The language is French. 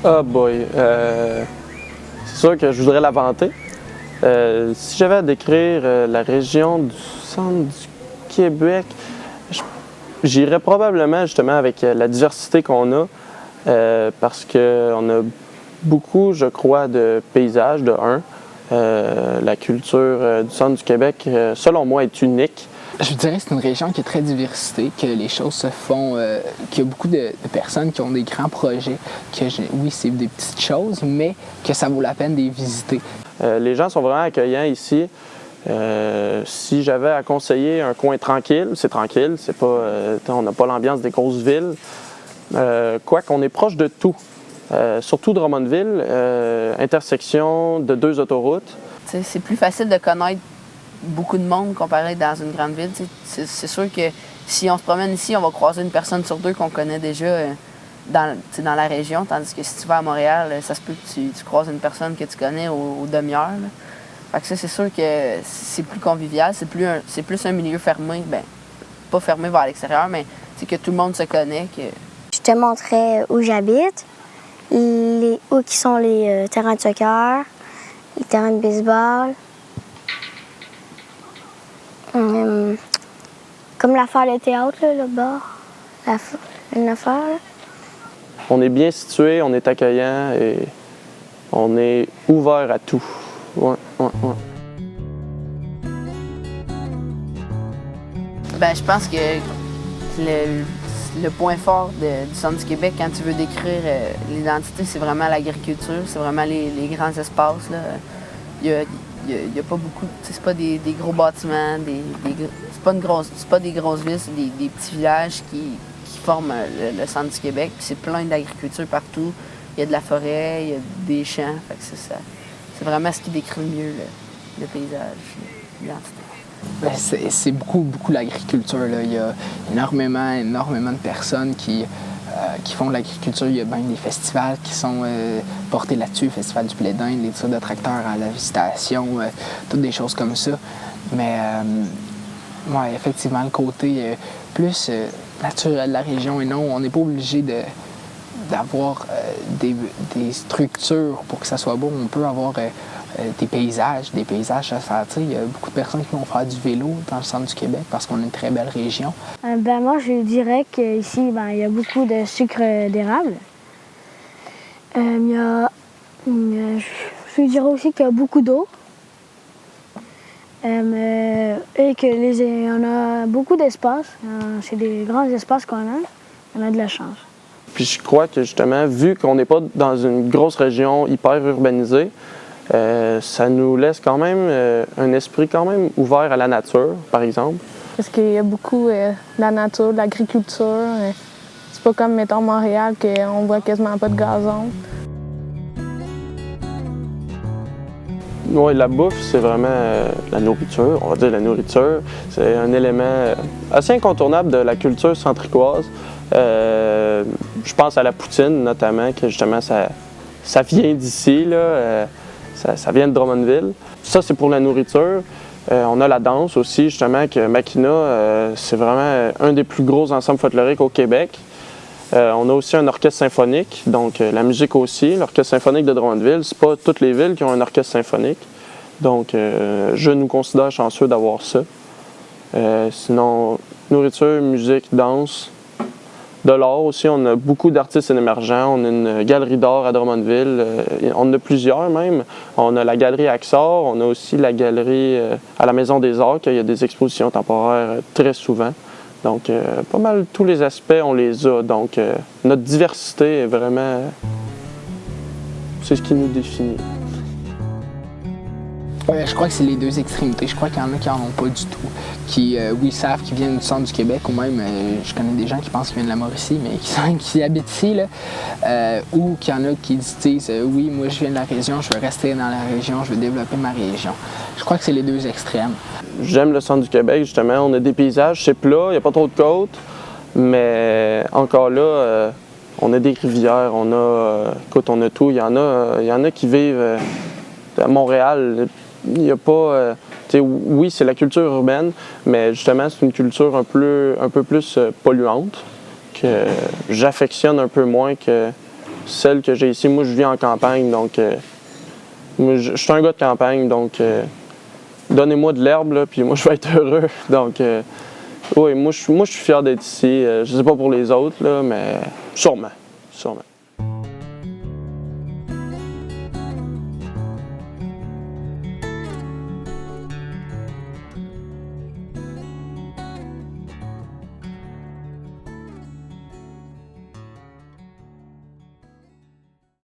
Ah boy, c'est sûr que je voudrais la vanter. Si j'avais à décrire la région du centre du Québec, j'irais probablement justement avec la diversité qu'on a, parce qu'on a beaucoup, je crois, de paysages, de un. La culture du centre du Québec, selon moi, est unique. Je dirais que c'est une région qui est très diversité, que les choses se font, qu'il y a beaucoup de personnes qui ont des grands projets, oui, c'est des petites choses, mais que ça vaut la peine de les visiter. Les gens sont vraiment accueillants ici. Si j'avais à conseiller un coin tranquille, c'est pas, on n'a pas l'ambiance des grosses villes. Quoique, on est proche de tout. Surtout Drummondville, intersection de 2 autoroutes. C'est plus facile de connaître beaucoup de monde comparé dans une grande ville. C'est sûr que si on se promène ici, on va croiser une personne sur 2 qu'on connaît déjà dans la région, tandis que si tu vas à Montréal, ça se peut que tu croises une personne que tu connais aux demi-heures. Fait que ça, c'est sûr que c'est plus convivial, c'est plus un milieu fermé, pas fermé vers l'extérieur, mais que tout le monde se connaît. Je te montrais où j'habite, où qui sont les terrains de soccer, les terrains de baseball. Comme l'affaire de théâtre, là, là-bas. Une affaire. Là. On est bien situé, on est accueillant et on est ouvert à tout. Ouais. Je pense que le point fort du centre du Québec, quand tu veux décrire l'identité, c'est vraiment l'agriculture, c'est vraiment les grands espaces. Là. Il y a pas beaucoup, c'est pas des gros bâtiments, c'est pas des grosses villes, c'est des petits villages qui forment le centre du Québec. Puis c'est plein d'agriculture partout. Il y a de la forêt, il y a des champs. Fait que c'est vraiment ce qui décrit le mieux le paysage, l'identité. C'est beaucoup l'agriculture. Là. Il y a énormément de personnes qui font de l'agriculture. Il y a bien des festivals qui sont portés là-dessus, le Festival du blé d'Inde, les tirs de tracteurs à la visitation, toutes des choses comme ça. Mais effectivement, le côté plus naturel de la région, et non, on n'est pas obligé d'avoir des structures pour que ça soit beau. On peut avoir des paysages, ça s'attire. Il y a beaucoup de personnes qui vont faire du vélo dans le centre du Québec parce qu'on a une très belle région. Moi, je dirais qu'ici, il y a beaucoup de sucre d'érable. Je dirais aussi qu'il y a beaucoup d'eau. Et qu'on a beaucoup d'espace. C'est des grands espaces qu'on a. On a de la chance. Puis je crois que justement, vu qu'on n'est pas dans une grosse région hyper urbanisée, ça nous laisse quand même un esprit quand même ouvert à la nature, par exemple. Parce qu'il y a beaucoup de la nature, de l'agriculture. C'est pas comme, mettons, Montréal, qu'on voit quasiment pas de gazon. Oui, la bouffe, c'est vraiment la nourriture. On va dire la nourriture. C'est un élément assez incontournable de la culture centricoise. Je pense à la poutine, notamment, que justement, ça vient d'ici, là. Ça vient de Drummondville. Ça, c'est pour la nourriture. On a la danse aussi, justement, que Makina, c'est vraiment un des plus gros ensembles folkloriques au Québec. On a aussi un orchestre symphonique, donc la musique aussi. L'orchestre symphonique de Drummondville, c'est pas toutes les villes qui ont un orchestre symphonique. Donc, je nous considère chanceux d'avoir ça. Sinon, nourriture, musique, danse. De l'art aussi, on a beaucoup d'artistes émergents. On a une galerie d'art à Drummondville. On en a plusieurs même. On a la galerie Axor. On a aussi la galerie à la Maison des Arts, qu'il y a des expositions temporaires très souvent. Donc, pas mal tous les aspects, on les a. Donc, notre diversité est vraiment... c'est ce qui nous définit. Je crois que c'est les deux extrémités. Je crois qu'il y en a qui n'en ont pas du tout. Qui, oui, savent qu'ils viennent du centre du Québec, ou même, je connais des gens qui pensent qu'ils viennent de la Mauricie, mais qui habitent ici, là. Ou qu'il y en a qui disent, oui, moi je viens de la région, je veux rester dans la région, je veux développer ma région. Je crois que c'est les deux extrêmes. J'aime le centre du Québec, justement. On a des paysages, c'est plat, il n'y a pas trop de côtes, mais encore là, on a des rivières, on a tout. Il y en a qui vivent à Montréal. Il n'y a pas... oui, c'est la culture urbaine, mais justement, c'est une culture un peu plus polluante, que j'affectionne un peu moins que celle que j'ai ici. Moi, je vis en campagne, donc moi, je suis un gars de campagne, donc donnez-moi de l'herbe, là, puis moi, je vais être heureux. Donc, oui, moi, je suis fier d'être ici. Je sais pas pour les autres, là, mais sûrement.